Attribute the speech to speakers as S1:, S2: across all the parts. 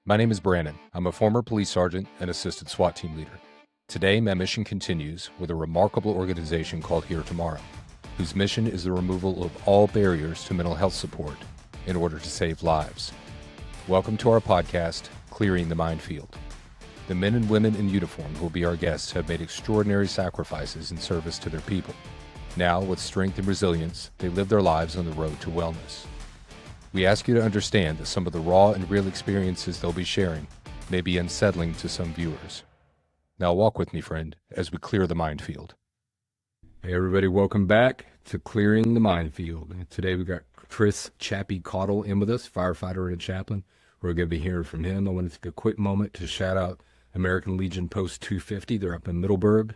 S1: My name is Brandon. I'm a former police sergeant and assistant SWAT team leader. Today, my mission continues with a remarkable organization called Here Tomorrow, whose mission is the removal of all barriers to mental health support in order to save lives. Welcome to our podcast, Clearing the Minefield. The men and women in uniform who will be our guests have made extraordinary sacrifices in service to their people. Now, with strength and resilience, they live their lives on the road to wellness. We ask you to understand that some of the raw and real experiences they'll be sharing may be unsettling to some viewers. Now walk with me, friend, as we clear the minefield. Hey everybody, welcome back to Clearing the Minefield. And today we've got Chris Chappy Cottle in with us, firefighter and chaplain. We're going to be hearing from him. I want to take a quick moment to shout out American Legion Post 250. They're up in Middleburg,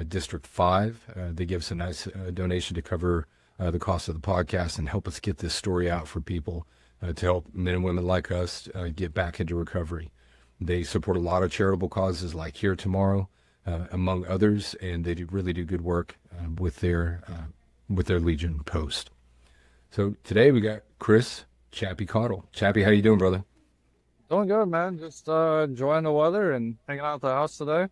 S1: District 5. They give us a nice donation to cover the cost of the podcast and help us get this story out for people to help men and women like us get back into recovery. They support a lot of charitable causes like Here Tomorrow, among others, and they really do good work with their Legion Post. So today we got Chris Chappy Cottle. Chappy, how you doing, brother?
S2: Doing good, man. Just enjoying the weather and hanging out at the house today.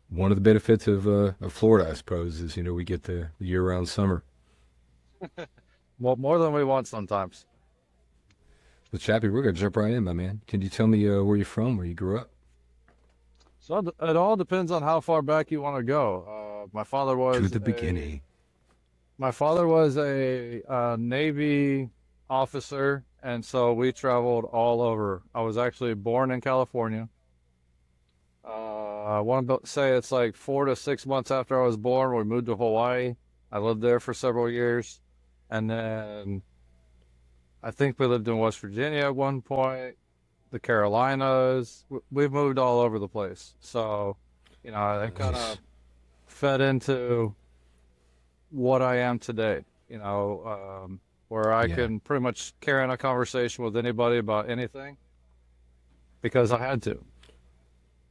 S1: One of the benefits of Florida, I suppose, is we get the year-round summer.
S2: Well, more than we want sometimes.
S1: Well, Chappy, we're going to jump right in, my man. Can you tell me where you're from, where you grew up?
S2: So it all depends on how far back you want to go. My father was
S1: to the beginning.
S2: My father was a Navy officer, and so we traveled all over. I was actually born in California. I want to say it's like 4 to 6 months after I was born, we moved to Hawaii. I lived there for several years. And then I think we lived in West Virginia at one point, the Carolinas. We've moved all over the place. So, I kind of fed into what I am today, where I can pretty much carry on a conversation with anybody about anything because I had to.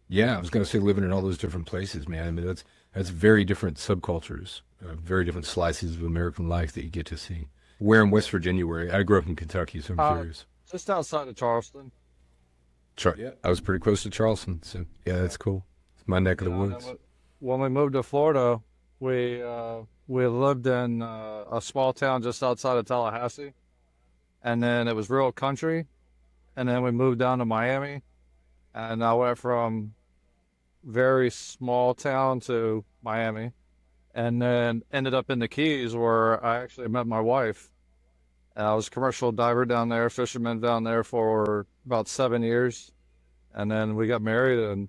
S1: Yeah, I was going to say living in all those different places, man. I mean, that's very different subcultures, very different slices of American life that you get to see. Where in West Virginia were you? I grew up in Kentucky, so I'm curious.
S2: Just outside of Charleston.
S1: Yeah, I was pretty close to Charleston, so yeah, that's cool. It's my neck of the woods.
S2: When we moved to Florida, we lived in a small town just outside of Tallahassee, and then it was real country, and then we moved down to Miami, and I went from very small town to Miami, and then ended up in the Keys where I actually met my wife. I was a commercial diver down there, fisherman down there for about 7 years, and then we got married and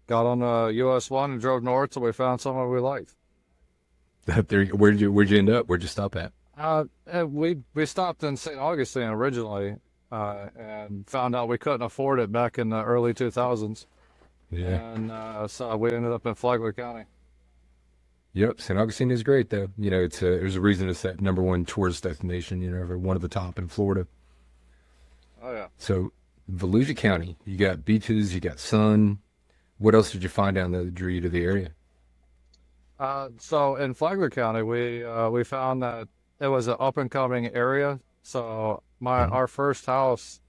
S2: got on the US 1 and drove north till we found someone we liked.
S1: Where'd you end up? Where'd you stop at?
S2: We stopped in St. Augustine originally, and found out we couldn't afford it back in the early 2000s.
S1: Yeah.
S2: And so we ended up in Flagler County.
S1: Yep, St. Augustine is great, though. There's a reason it's that #1 tourist destination, one of the top in Florida.
S2: Oh, yeah.
S1: So, Volusia County, you got beaches, you got sun. What else did you find down there that drew you to the area?
S2: So in Flagler County, we found that it was an up-and-coming area. So our first house,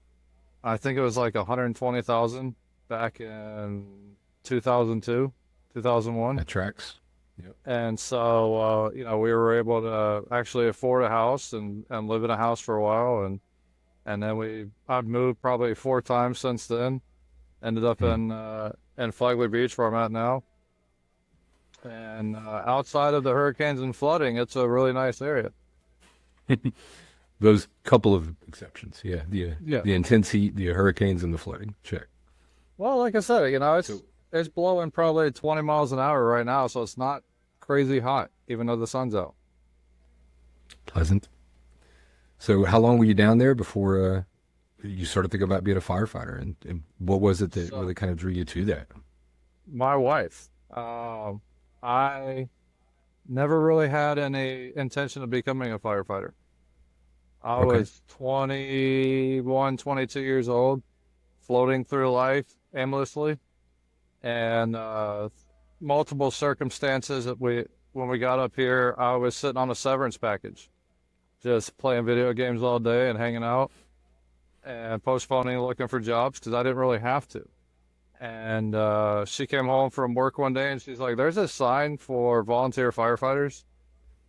S2: I think it was like $120,000 back in 2002, 2001.
S1: That tracks.
S2: Yep. And so, we were able to actually afford a house and live in a house for a while. And then I've moved probably 4 times since then. Ended up in Flagler Beach where I'm at now. And outside of the hurricanes and flooding, it's a really nice area.
S1: Those couple of exceptions, yeah. The intense heat, the hurricanes, and the flooding. Check.
S2: Well, like I said, it's blowing probably 20 miles an hour right now, so it's not crazy hot, even though the sun's out.
S1: Pleasant. So how long were you down there before you started thinking about being a firefighter? And what was it that really kind of drew you to that?
S2: My wife. I never really had any intention of becoming a firefighter. I was 21, 22 years old, floating through life aimlessly, and multiple circumstances that when we got up here, I was sitting on a severance package, just playing video games all day and hanging out. and postponing looking for jobs because I didn't really have to. And she came home from work one day and she's like, "There's a sign for volunteer firefighters.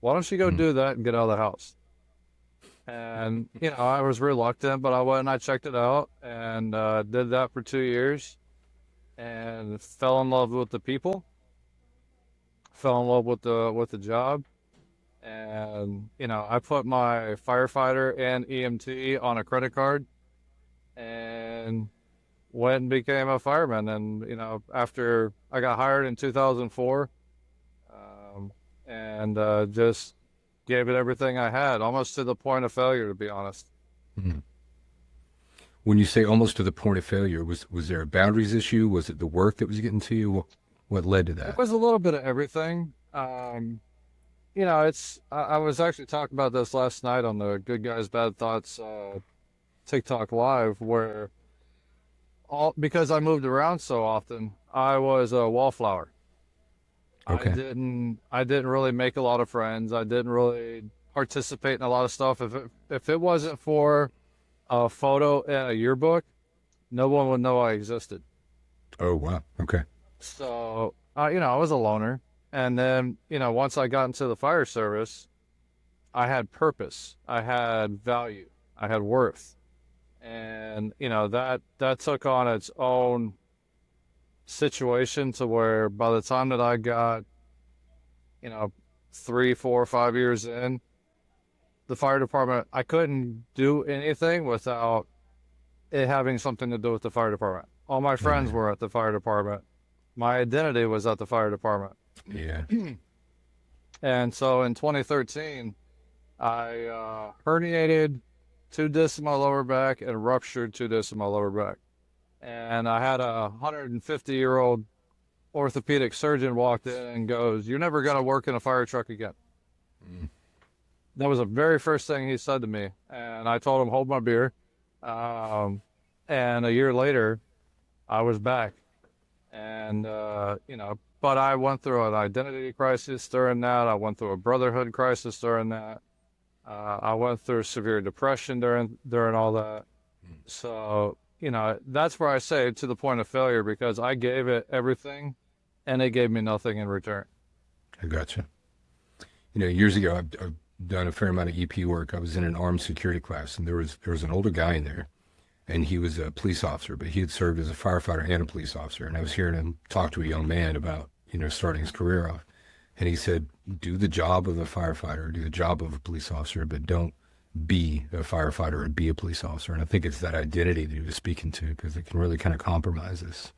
S2: Why don't you go
S1: Mm.
S2: do that and get out of the house?" And, I was reluctant, but I went and I checked it out and did that for 2 years and fell in love with the people, fell in love with the job. And, I put my firefighter and EMT on a credit card and went and became a fireman. And, after I got hired in 2004, and just gave it everything I had, almost to the point of failure, to be honest.
S1: Mm. When you say almost to the point of failure, was there a boundaries issue? Was it the work that was getting to you? What led to
S2: It
S1: that?
S2: was a little bit of everything. I was actually talking about this last night on the Good Guys Bad Thoughts TikTok live, where because I moved around so often, I was a wallflower.
S1: Okay.
S2: I didn't really make a lot of friends. I didn't really participate in a lot of stuff. If it wasn't for a photo in a yearbook, no one would know I existed.
S1: Oh, wow. Okay.
S2: So, I was a loner. And then, once I got into the fire service, I had purpose, I had value, I had worth. And, that took on its own situation to where by the time that I got, you know, 3, 4, 5 years in the fire department, I couldn't do anything without it having something to do with the fire department. All my
S1: Oh,
S2: friends
S1: yeah.
S2: were at the fire department. My identity was at the fire department.
S1: Yeah.
S2: And so in 2013, I herniated 2 discs in my lower back and ruptured 2 discs in my lower back. And I had a 150-year-old orthopedic surgeon walked in and goes, "You're never going to work in a fire truck again."
S1: Mm.
S2: That was the very first thing he said to me. And I told him, "Hold my beer." Um, and a year later, I was back. And, but I went through an identity crisis during that. I went through a brotherhood crisis during that. I went through severe depression during all that. So, that's where I say to the point of failure, because I gave it everything and it gave me nothing in return.
S1: I gotcha. Years ago, I've done a fair amount of EP work. I was in an armed security class, and there was an older guy in there, and he was a police officer, but he had served as a firefighter and a police officer. And I was hearing him talk to a young man about, starting his career off. And he said, do the job of a firefighter, do the job of a police officer, but don't be a firefighter or be a police officer. And I think it's that identity that he was speaking to, because it can really kind of compromise us.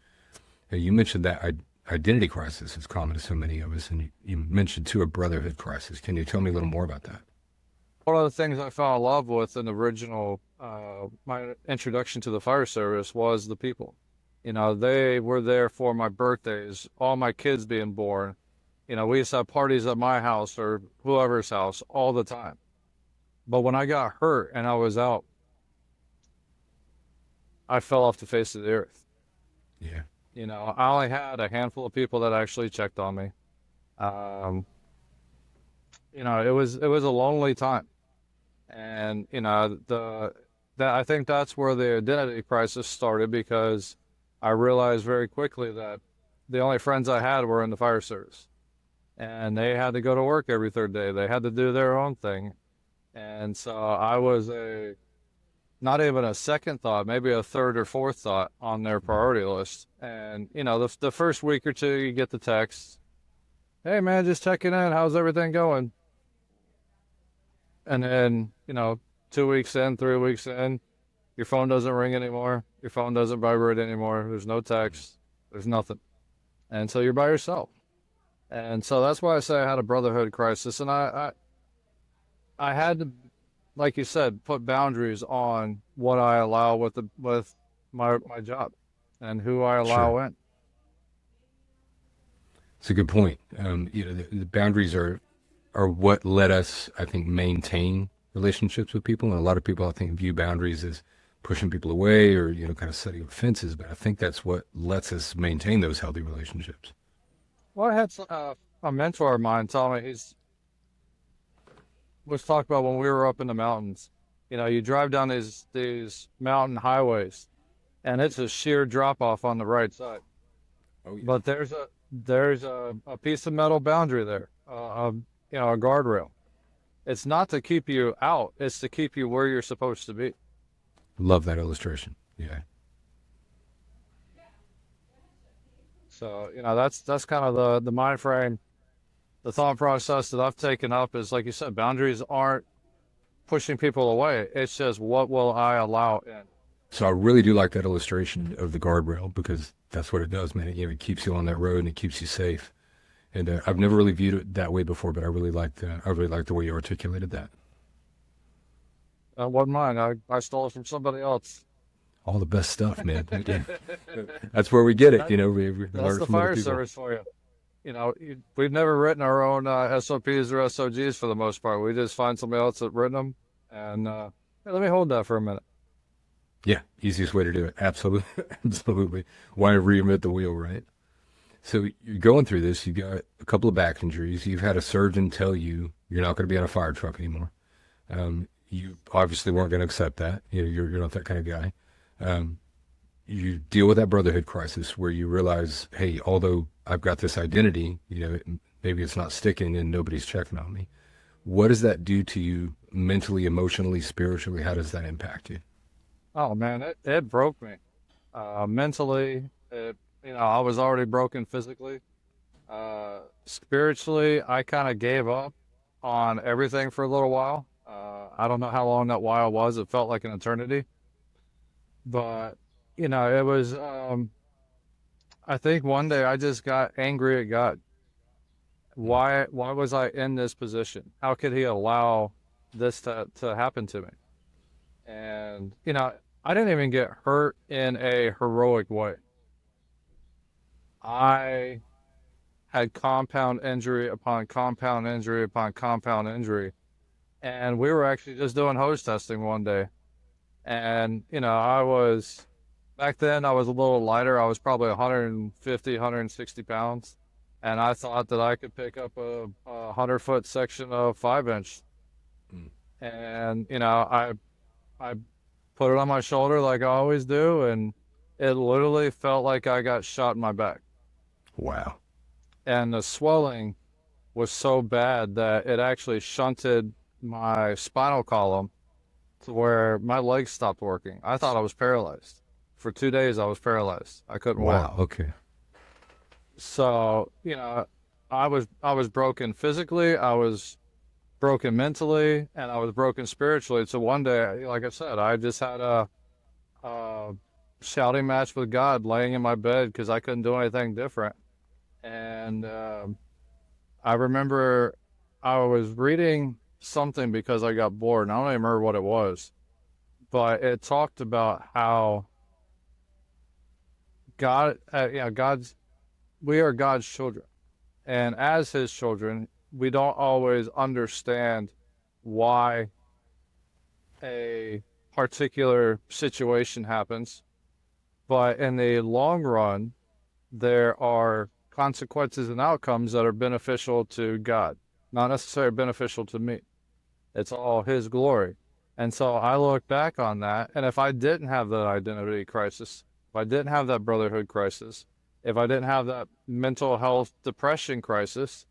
S1: You mentioned that identity crisis is common to so many of us, and you mentioned too a brotherhood crisis. Can you tell me a little more about that?
S2: One of the things I fell in love with in the original, my introduction to the fire service was the people. They were there for my birthdays, all my kids being born. We used to have parties at my house or whoever's house all the time. But when I got hurt and I was out, I fell off the face of the earth.
S1: Yeah.
S2: I only had a handful of people that actually checked on me. Um, it was a lonely time. And, I think that's where the identity crisis started, because I realized very quickly that the only friends I had were in the fire service. And they had to go to work every third day. They had to do their own thing. And so I was not even a second thought, maybe a third or fourth thought on their priority list. And, the first week or two, you get the text, "Hey, man, just checking in. How's everything going?" And then, 2 weeks in, 3 weeks in, your phone doesn't ring anymore. Your phone doesn't vibrate anymore. There's no text. There's nothing. And so you're by yourself. And so that's why I say I had a brotherhood crisis. And I had to, like you said, put boundaries on what I allow with my job and who I
S1: Sure.
S2: allow in.
S1: It's a good point. The boundaries are what let us, I think, maintain relationships with people. And a lot of people, I think, view boundaries as pushing people away or, kind of setting up fences. But I think that's what lets us maintain those healthy relationships.
S2: Well, I had a mentor of mine tell me, was talking about when we were up in the mountains. You know, you drive down these mountain highways, and it's a sheer drop off on the right side.
S1: Oh, yeah.
S2: But there's a piece of metal boundary there, you know, a guardrail. It's not to keep you out; it's to keep you where you're supposed to be.
S1: Love that illustration. Yeah.
S2: So, you know, that's kind of the mind frame, the thought process that I've taken up is like you said, boundaries aren't pushing people away. It's just what will I allow in.
S1: So I really do like that illustration of the guardrail because that's what it does, man. It keeps you on that road and it keeps you safe. And I've never really viewed it that way before, but I really liked I really liked the way you articulated that.
S2: Wasn't mine. I stole it from somebody else.
S1: All the best stuff, man. Yeah. That's where we get it.
S2: That,
S1: We
S2: that's
S1: learn
S2: the
S1: from other
S2: fire
S1: people.
S2: service for you. You know, we've never written our own SOPs or SOGs for the most part. We just find somebody else that written them, and hey, let me hold that for a minute.
S1: Yeah, easiest way to do it. Absolutely, absolutely. Why reinvent the wheel, right? So you're going through this. You've got a couple of back injuries. You've had a surgeon tell you you're not going to be on a fire truck anymore. You obviously weren't going to accept that. You're not that kind of guy. Um, you deal with that brotherhood crisis where you realize, hey, although I've got this identity, maybe it's not sticking and nobody's checking on me. What does that do to you mentally, emotionally, spiritually? How does that impact you?
S2: Oh man, it broke me. Mentally, you know, I was already broken physically. Spiritually, I kind of gave up on everything for a little while. I don't know how long that while was. It felt like an eternity. But, you know, it was, I think one day I just got angry at God.
S1: Mm.
S2: Why was I in this position? How could he allow this to happen to me? And, you know, I didn't even get hurt in a heroic way. I had compound injury upon compound injury upon compound injury. And we were actually just doing hose testing one day. And, you know, back then I was a little lighter. I was probably 150, 160 pounds. And I thought that I could pick up a 100-foot section of 5 inch.
S1: Mm.
S2: And, you know, I put it on my shoulder like I always do. And it literally felt like I got shot in my back.
S1: Wow.
S2: And the swelling was so bad that it actually shunted my spinal column to where my legs stopped working. I thought I was paralyzed. For 2 days, I was paralyzed. I couldn't walk.
S1: Wow. Okay.
S2: So, you know, I was broken physically, I was broken mentally, and I was broken spiritually. So one day, like I said, I just had a shouting match with God laying in my bed because I couldn't do anything different. And I remember I was reading something because I got bored, and I don't even remember what it was, but it talked about how God, we are God's children, and as His children, we don't always understand why a particular situation happens, but in the long run, there are consequences and outcomes that are beneficial to God, not necessarily beneficial to me. It's all His glory. And so I look back on that, and if I didn't have that identity crisis, if I didn't have that brotherhood crisis, if I didn't have that mental health depression crisis,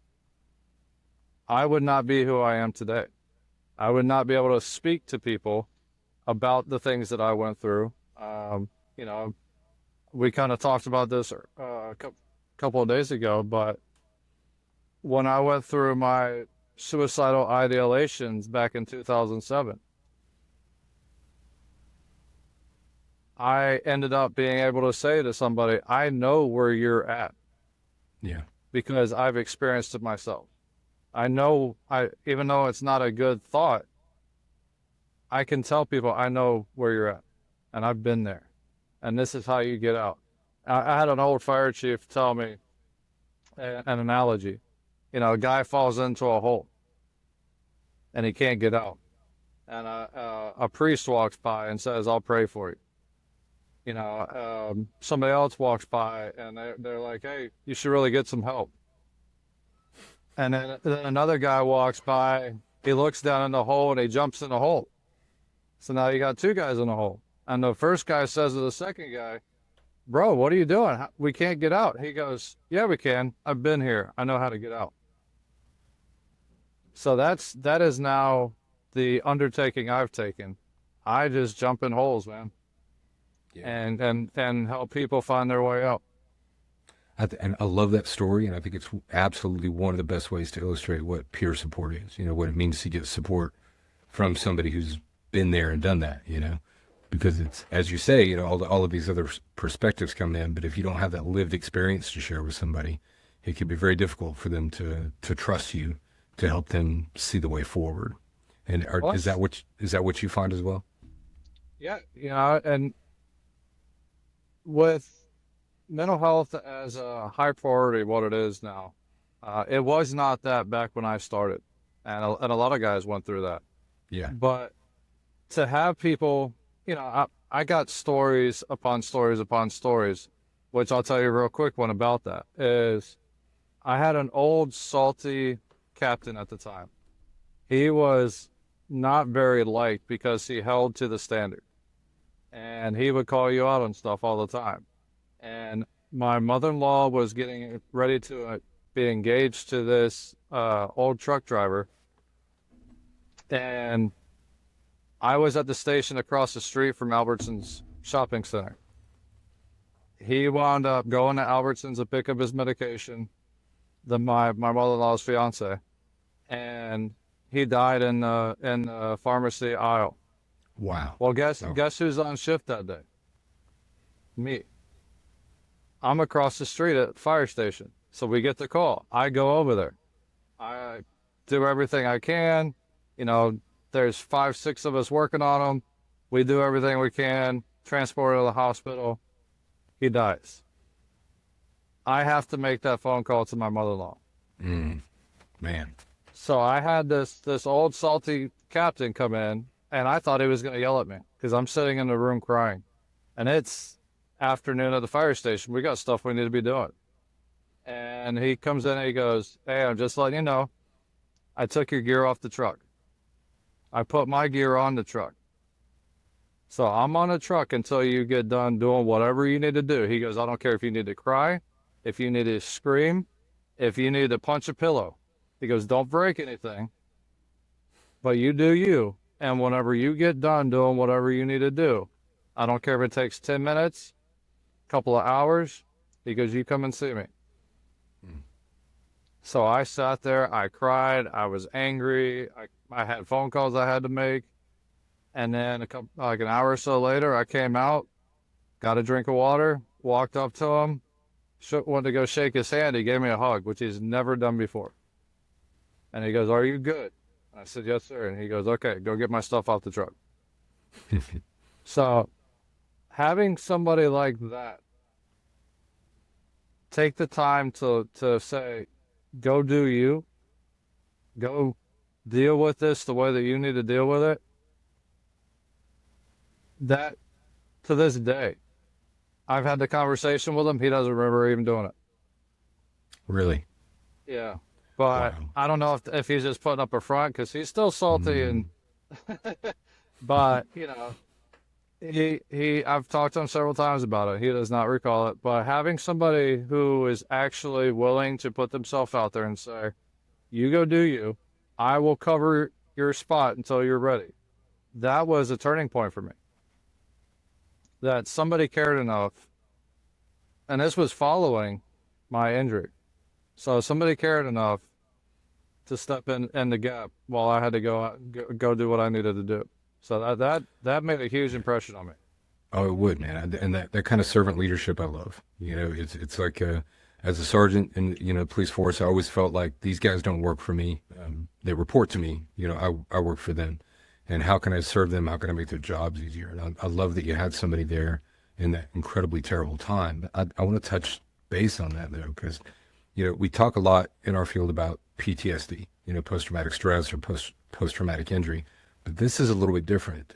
S2: I would not be who I am today. I would not be able to speak to people about the things that I went through. You know, we kind of talked about this a couple of days ago, but when I went through my suicidal ideations back in 2007, I ended up being able to say to somebody, I know where you're at
S1: Yeah.
S2: because I've experienced it myself. I know, even though it's not a good thought, I can tell people I know where you're at and I've been there and this is how you get out. I had an old fire chief tell me an analogy. You know, a guy falls into a hole and he can't get out. And a priest walks by and says, I'll pray for you. You know, somebody else walks by and they're like, hey, you should really get some help. And then another guy walks by, he looks down in the hole and he jumps in the hole. So now you got two guys in the hole. And the first guy says to the second guy, bro, what are you doing? We can't get out. He goes, yeah, we can. I've been here. I know how to get out. So that is now the undertaking I've taken. I just jump in holes, man,
S1: Yeah.
S2: and help people find their way out.
S1: And I love that story, and I think it's absolutely one of the best ways to illustrate what peer support is. What it means to get support from somebody who's been there and done that. Because it's, as you say, all of these other perspectives come in, but if you don't have that lived experience to share with somebody, it can be very difficult for them to trust you to help them see the way forward. And is that what you find as well?
S2: Yeah, and with mental health as a high priority, what it is now, it was not that back when I started, and a lot of guys went through that.
S1: Yeah.
S2: But to have people, I got stories upon stories upon stories, which I'll tell you a real quick one about that is I had an old salty captain at the time. He was not very liked because he held to the standard, and he would call you out on stuff all the time. And my mother-in-law was getting ready to be engaged to this old truck driver, and I was at the station across the street from Albertson's shopping center. He wound up going to Albertson's to pick up his medication, my mother-in-law's fiance, and he died in the pharmacy aisle.
S1: Wow.
S2: Well, guess who's on shift that day? Me. I'm across the street at the fire station, so we get the call. I go over there. I do everything I can. There's 5, 6 of us working on him. We do everything we can. Transport him to the hospital. He dies. I have to make that phone call to my mother-in-law.
S1: Man.
S2: So I had this old salty captain come in, and I thought he was going to yell at me because I'm sitting in the room crying. And it's afternoon at the fire station. We got stuff we need to be doing. And he comes in and he goes, hey, I'm just letting you know, I took your gear off the truck. I put my gear on the truck. So I'm on the truck until you get done doing whatever you need to do. He goes, I don't care if you need to cry, if you need to scream, if you need to punch a pillow. He goes, don't break anything, but you do you. And whenever you get done doing whatever you need to do, I don't care if it takes 10 minutes, a couple of hours, he goes, you come and see me. So I sat there, I cried, I was angry, I had phone calls I had to make. And then an hour or so later, I came out, got a drink of water, walked up to him, went to go shake his hand. He gave me a hug, which he's never done before. And he goes, are you good? And I said, yes, sir. And he goes, okay, go get my stuff off the truck. So having somebody like that take the time to say, go do you, go deal with this the way that you need to deal with it, that to this day, I've had the conversation with him. He doesn't remember even doing it.
S1: Really?
S2: Yeah. But wow. I don't know if he's just putting up a front because he's still salty and, but I've talked to him several times about it. He does not recall it, but having somebody who is actually willing to put themselves out there and say, you go do you, I will cover your spot until you're ready. That was a turning point for me. That somebody cared enough, and this was following my injury. So somebody cared enough to step in the gap while I had to go do what I needed to do. So that made a huge impression on me.
S1: Oh, it would, man. And that kind of servant leadership I love. It's like as a sergeant in police force, I always felt like these guys don't work for me. They report to me. I work for them. And how can I serve them? How can I make their jobs easier? And I love that you had somebody there in that incredibly terrible time. But I want to touch base on that, though, because, we talk a lot in our field about PTSD, post-traumatic stress or post-traumatic injury. But this is a little bit different.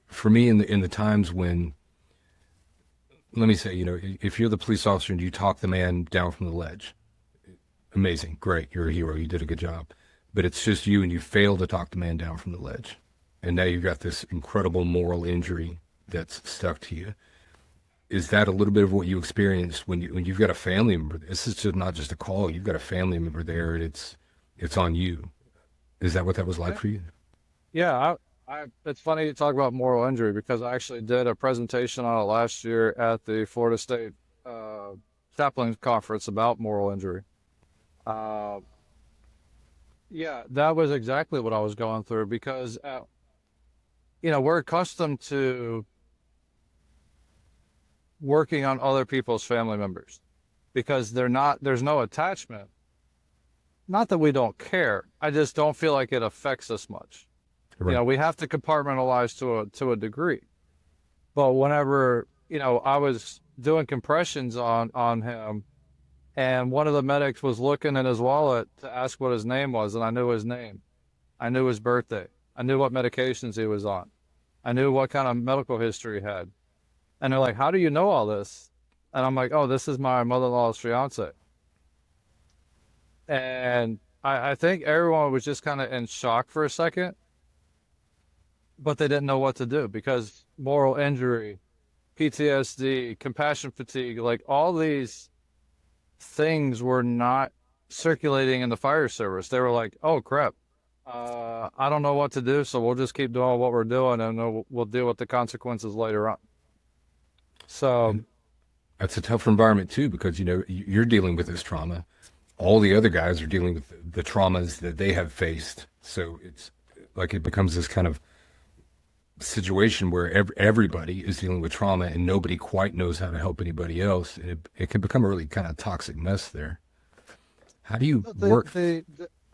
S1: For me, in the times when, let me say, if you're the police officer and you talk the man down from the ledge, amazing, great, you're a hero, you did a good job. But it's just you and you fail to talk the man down from the ledge. and now you've got this incredible moral injury that's stuck to you. Is that a little bit of what you experienced when you've got a family member? This is just not just a call. You've got a family member there, and it's on you. Is that what that was like
S2: Yeah,
S1: for you?
S2: yeah. It's funny you talk about moral injury because I actually did a presentation on it last year at the Florida State uh, Chaplain conference about moral injury. Uh, yeah, that was exactly what I was going through because we're accustomed to working on other people's family members because there's no attachment. Not that we don't care. I just don't feel like it affects us much.
S1: Right.
S2: We have to compartmentalize to a degree. But whenever, I was doing compressions on him and one of the medics was looking in his wallet to ask what his name was, and I knew his name. I knew his birthday. I knew what medications he was on. I knew what kind of medical history he had. And they're like, "How do you know all this?" And I'm like, "Oh, this is my mother-in-law's fiance." And I think everyone was just kind of in shock for a second, but they didn't know what to do because moral injury, PTSD, compassion fatigue, like all these things were not circulating in the fire service. They were like, "Oh crap, I don't know what to do, so we'll just keep doing what we're doing, and we'll deal with the consequences later on." So
S1: And that's a tough environment too, because you're dealing with this trauma. All the other guys are dealing with the traumas that they have faced. So it's like it becomes this kind of situation where everybody is dealing with trauma and nobody quite knows how to help anybody else. And it can become a really kind of toxic mess there. How do you
S2: the,
S1: work?
S2: the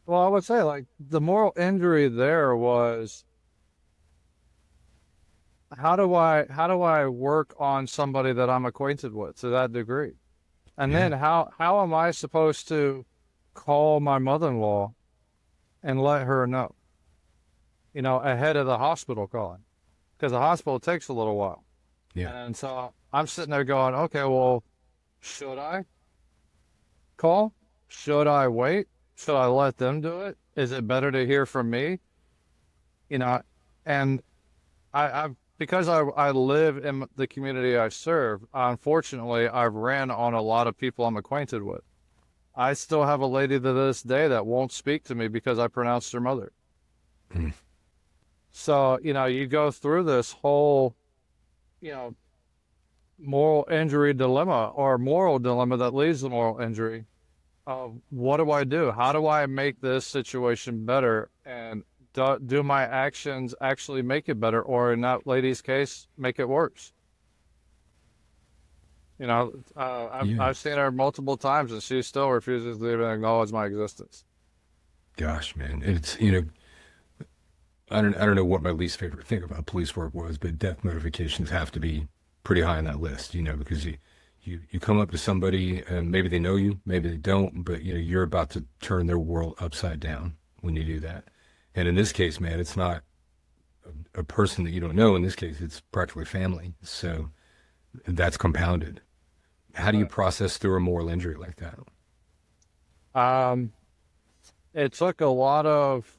S2: well, I would say like the moral injury there was how do I work on somebody that I'm acquainted with to that degree? And
S1: Yeah.
S2: then how am I supposed to call my mother-in-law and let her know, ahead of the hospital calling? Because the hospital takes a little while.
S1: Yeah.
S2: And so I'm sitting there going, okay, well, should I call? Should I wait? Should I let them do it? Is it better to hear from me? You know, and I've because I live in the community I serve, unfortunately, I've ran on a lot of people I'm acquainted with. I still have a lady to this day that won't speak to me because I pronounced her mother.
S1: Mm.
S2: So, you go through this whole, you know, moral injury dilemma or moral dilemma that leads to moral injury of what do I do? How do I make this situation better? And do my actions actually make it better? Or in that lady's case, make it worse?
S1: Yeah.
S2: I've seen her multiple times and she still refuses to even acknowledge my existence.
S1: Gosh, man. It's, I don't know what my least favorite thing about police work was, but death notifications have to be pretty high on that list, because you come up to somebody and maybe they know you, maybe they don't, but you're about to turn their world upside down when you do that. And in this case, man, it's not a person that you don't know. In this case, it's practically family. So that's compounded. How do you
S2: Right.
S1: process through a moral injury like that?
S2: Um, it took a lot of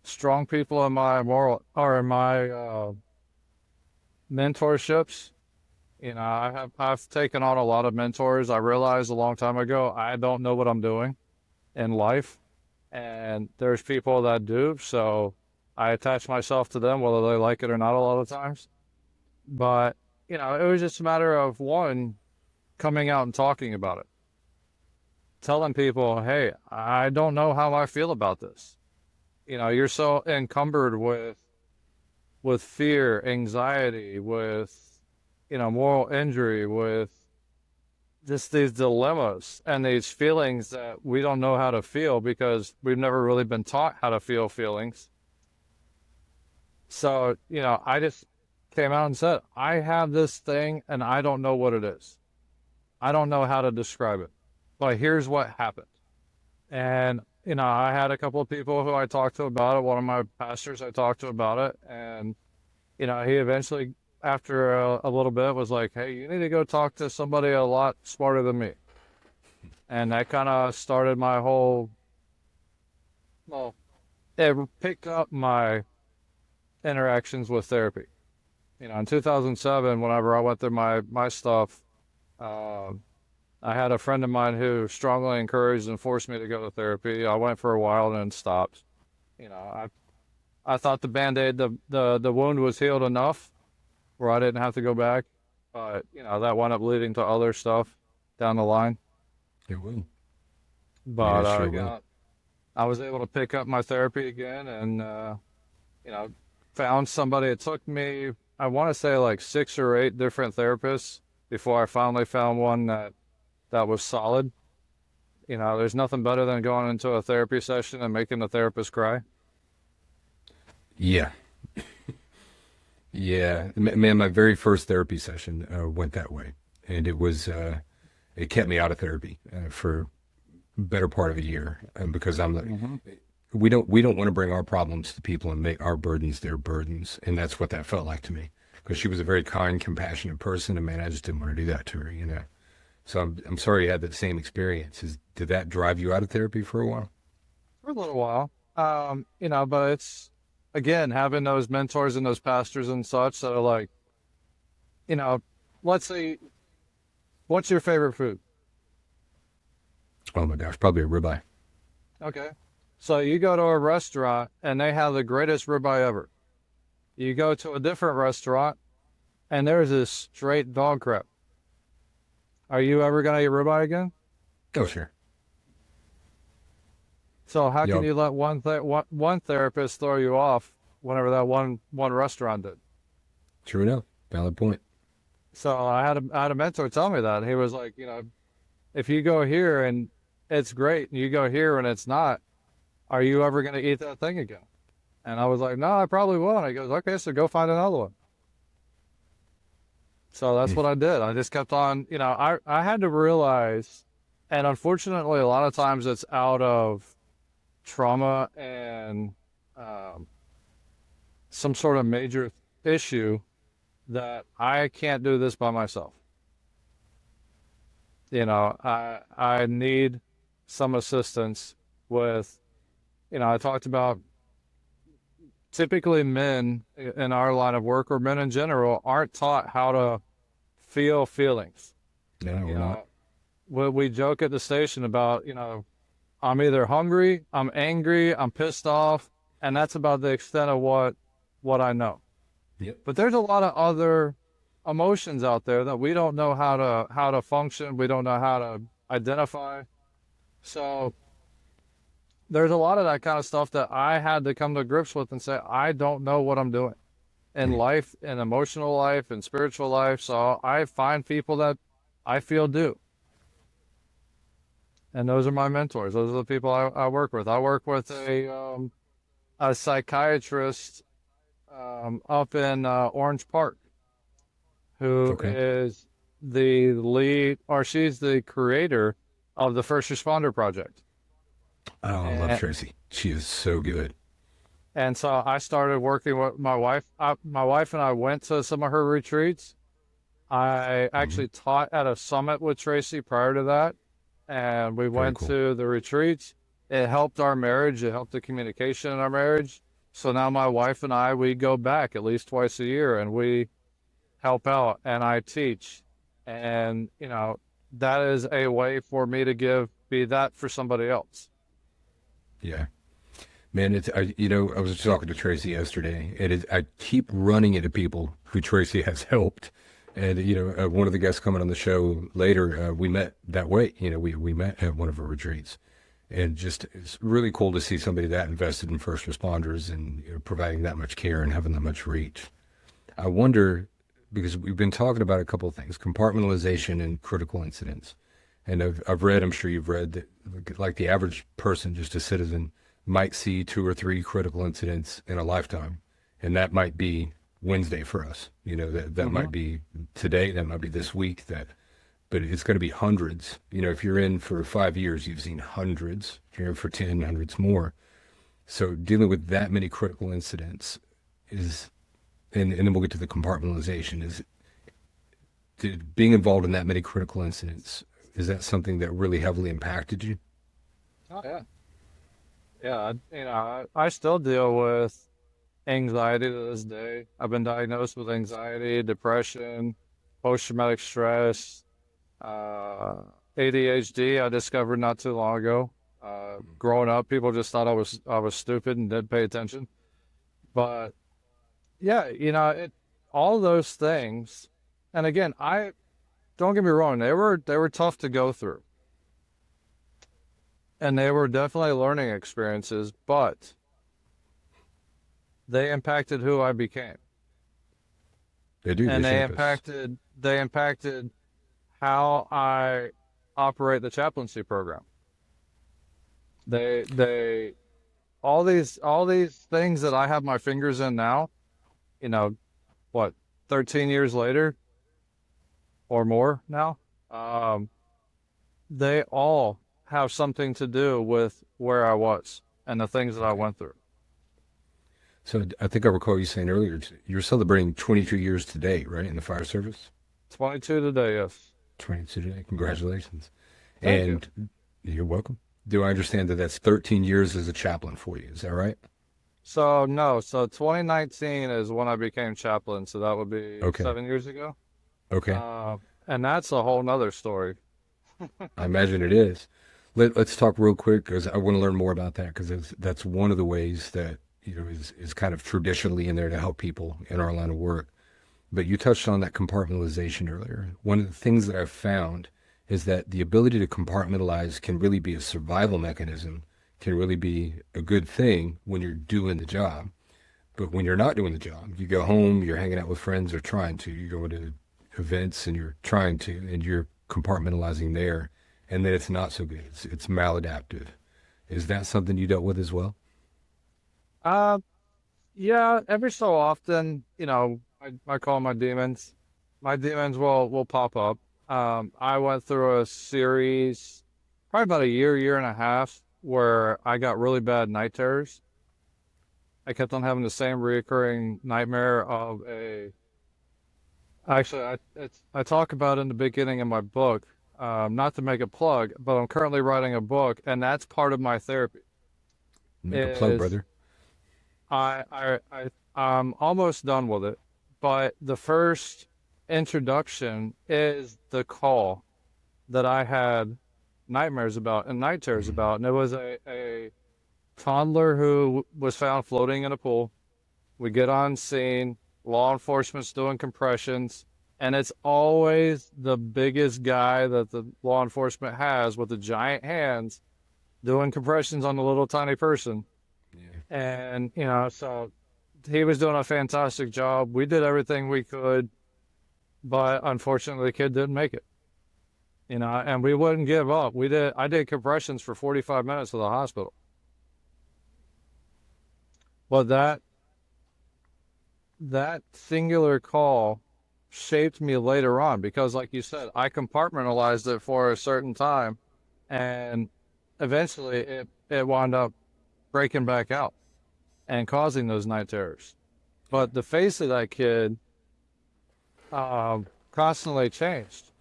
S2: strong people in my moral or in my mentorships. I've taken on a lot of mentors. I realized a long time ago I don't know what I'm doing in life, and there's people that do. So I attach myself to them, whether they like it or not, a lot of times. But it was just a matter of one coming out and talking about it, telling people, "Hey, I don't know how I feel about this." You're so encumbered with fear, anxiety, with moral injury, with just these dilemmas and these feelings that we don't know how to feel because we've never really been taught how to feel feelings. So, I just came out and said, I have this thing and I don't know what it is. I don't know how to describe it, but here's what happened. And, I had a couple of people who I talked to about it. One of my pastors I talked to about it. And, he eventually, after a little bit, was like, hey, you need to go talk to somebody a lot smarter than me. And that kind of started my whole, well, it picked up my interactions with therapy. In 2007, whenever I went through my stuff, um, I had a friend of mine who strongly encouraged and forced me to go to therapy. I went for a while and then stopped. I thought the Band-Aid, the wound was healed enough where I didn't have to go back, but that wound up leading to other stuff down the line.
S1: It will. Yeah,
S2: But
S1: it sure will.
S2: I was able to pick up my therapy again, and you know, found somebody. It took me, I want to say, like 6 or 8 different therapists before I finally found one that was solid. There's nothing better than going into a therapy session and making the therapist cry.
S1: Yeah. Yeah. Man, my very first therapy session went that way. And it kept me out of therapy for better part of a year. And because
S2: Hmm.
S1: we don't want to bring our problems to people and make our burdens their burdens. And that's what that felt like to me. Because she was a very kind, compassionate person. And man, I just didn't want to do that to her. So I'm sorry you had that same experience. Did that drive you out of therapy for a while?
S2: For a little while. But it's, again, having those mentors and those pastors and such that are like, you know, let's say, what's your favorite food?
S1: Oh my gosh, probably a ribeye.
S2: Okay. So you go to a restaurant and they have the greatest ribeye ever. You go to a different restaurant and there's this straight dog crap. Are you ever going to eat ribeye again?
S1: Oh, sure.
S2: So how can
S1: Yeah,
S2: you let one therapist throw you off whenever that one restaurant did?
S1: true enough. Valid point.
S2: So I had a mentor tell me that. He was like, if you go here and it's great, and you go here and it's not, are you ever going to eat that thing again? And I was like, no, I probably won't. He goes, okay, so go find another one. So that's
S1: Mm.
S2: what I did. I just kept on, I had to realize, and unfortunately, a lot of times it's out of trauma and um, some sort of major issue that I can't do this by myself. I need some assistance with, I talked about typically men in our line of work or men in general aren't taught how to feel feelings.
S1: No,
S2: You
S1: we're not.
S2: know, we joke at the station about, I'm either hungry, I'm angry, I'm pissed off, and that's about the extent of what I know.
S1: Yep.
S2: But there's a lot of other emotions out there that we don't know how to function. We don't know how to identify. So there's a lot of that kind of stuff that I had to come to grips with and say, I don't know what I'm doing in
S1: Mm.
S2: life, in emotional life, in spiritual life. So I find people that I feel do. And those are my mentors. Those are the people I work with. I work with a psychiatrist up in Orange Park who
S1: Okay.
S2: is the lead, or she's the creator of the First Responder Project.
S1: Oh, I love
S2: And,
S1: Tracy. She is so good.
S2: and so I started working with my wife. My wife and I went to some of her retreats. I
S1: Hmm.
S2: actually taught at a summit with Tracy prior to that, and we
S1: Very
S2: went
S1: cool.
S2: to the retreats. It helped our marriage. It helped the communication in our marriage. So now my wife and I, we go back at least twice a year and we help out and I teach. And, that is a way for me to be that for somebody else.
S1: Yeah. Man, I was talking to Tracy yesterday, and I keep running into people who Tracy has helped. And, one of the guests coming on the show later, we met that way. We met at one of our retreats. And just, it's really cool to see somebody that invested in first responders and providing that much care and having that much reach. I wonder, because we've been talking about a couple of things, compartmentalization and critical incidents. And I've read, I'm sure you've read, that like the average person, just a citizen, might see 2 or 3 critical incidents in a lifetime. And that might be Wednesday for us. That
S2: Hmm.
S1: might be today, that might be this week, but it's going to be hundreds. If you're in for 5 years, you've seen hundreds. If you're in for 10, hundreds more. So dealing with that many critical incidents is, and then we'll get to the compartmentalization, being involved in that many critical incidents, is that something that really heavily impacted you?
S2: Oh, yeah. Yeah, I still deal with anxiety to this day. I've been diagnosed with anxiety, depression, post-traumatic stress, uh, ADHD. I discovered not too long ago. Growing up, people just thought I was stupid and didn't pay attention. But yeah, all those things. And again, I don't get me wrong, they were tough to go through, and they were definitely learning experiences, but they impacted who I became,
S1: They do. They
S2: and they
S1: shape us.
S2: impacted how I operate the chaplaincy program. They all these things that I have my fingers in now, you know, what, 13 years later or more now, um, they all have something to do with where I was and the things that I
S1: Okay.
S2: went through.
S1: So I think I recall you saying earlier you're celebrating 22 years today, right, in the fire service?
S2: 22 today, yes.
S1: 22 today. Congratulations.
S2: Thank you.
S1: And you're welcome. Do I understand that that's 13 years as a chaplain for you? Is that right?
S2: So no, so 2019 is when I became chaplain, so that would be
S1: Okay.
S2: 7 years ago.
S1: Okay.
S2: Uh, and that's a whole nother story.
S1: I imagine it is. Let's talk real quick because I want to learn more about that because that's one of the ways that is kind of traditionally in there to help people in our line of work. But you touched on that compartmentalization earlier. One of the things that I've found is that the ability to compartmentalize can really be a survival mechanism, can really be a good thing when you're doing the job. But when you're not doing the job, you go home, you're hanging out with friends or trying to, you go to events and you're trying to, and you're compartmentalizing there, and then it's not so good. It's maladaptive. Is that something you dealt with as well?
S2: Uh, yeah, every so often, I call 'em my demons. My demons will pop up. I went through a series, probably about a year and a half, where I got really bad night terrors. I kept on having the same reoccurring nightmare of a. Actually, I talk about in the beginning of my book, not to make a plug, but I'm currently writing a book, and that's part of my therapy.
S1: Make a plug,
S2: Is
S1: brother.
S2: I'm almost done with it, but the first introduction is the call that I had nightmares about and night terrors
S1: Mhm.
S2: about, and it was a toddler who was found floating in a pool. We get on scene, law enforcement's doing compressions, and it's always the biggest guy that the law enforcement has with the giant hands doing compressions on the little tiny person.
S1: Yeah.
S2: And, so he was doing a fantastic job. We did everything we could, but unfortunately the kid didn't make it. And we wouldn't give up. I did compressions for 45 minutes at the hospital. But that singular call shaped me later on because, like you said, I compartmentalized it for a certain time, and eventually it wound up breaking back out and causing those night terrors.
S1: Yeah.
S2: But the face of that kid constantly changed.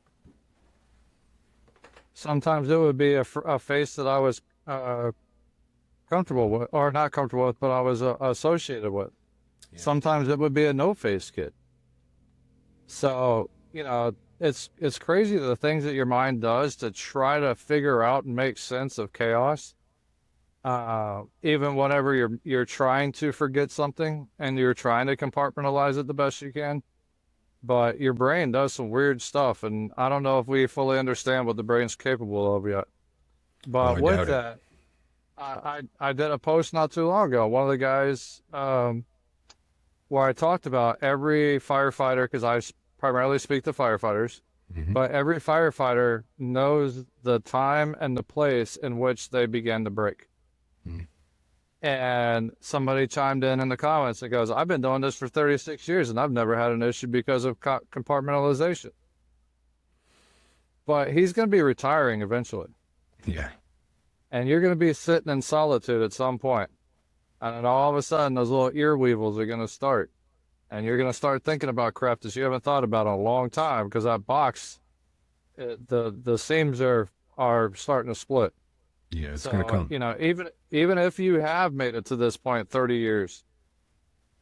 S2: Sometimes it would be a face that I was comfortable with, or not comfortable with, but I was associated with.
S1: Yeah.
S2: Sometimes it would be a no-face kid. So, it's crazy the things that your mind does to try to figure out and make sense of chaos. Even whenever you're trying to forget something and you're trying to compartmentalize it the best you can, but your brain does some weird stuff, and I don't know if we fully understand what the brain's capable of yet.
S1: Oh,
S2: But
S1: I
S2: with
S1: doubt it.
S2: that, I did a post not too long ago. One of the guys where I talked about every firefighter, because primarily speak to firefighters,
S1: Hmm.
S2: but every firefighter knows the time and the place in which they began to break. And somebody chimed in the comments and goes, I've been doing this for 36 years and I've never had an issue because of compartmentalization. But he's going to be retiring eventually.
S1: Yeah.
S2: And you're going to be sitting in solitude at some point. And then all of a sudden, those little ear weevils are going to start. And you're going to start thinking about crap that you haven't thought about in a long time because that box, the seams are starting to split.
S1: Yeah, it's going to
S2: So,
S1: come.
S2: even if you have made it to this point 30 years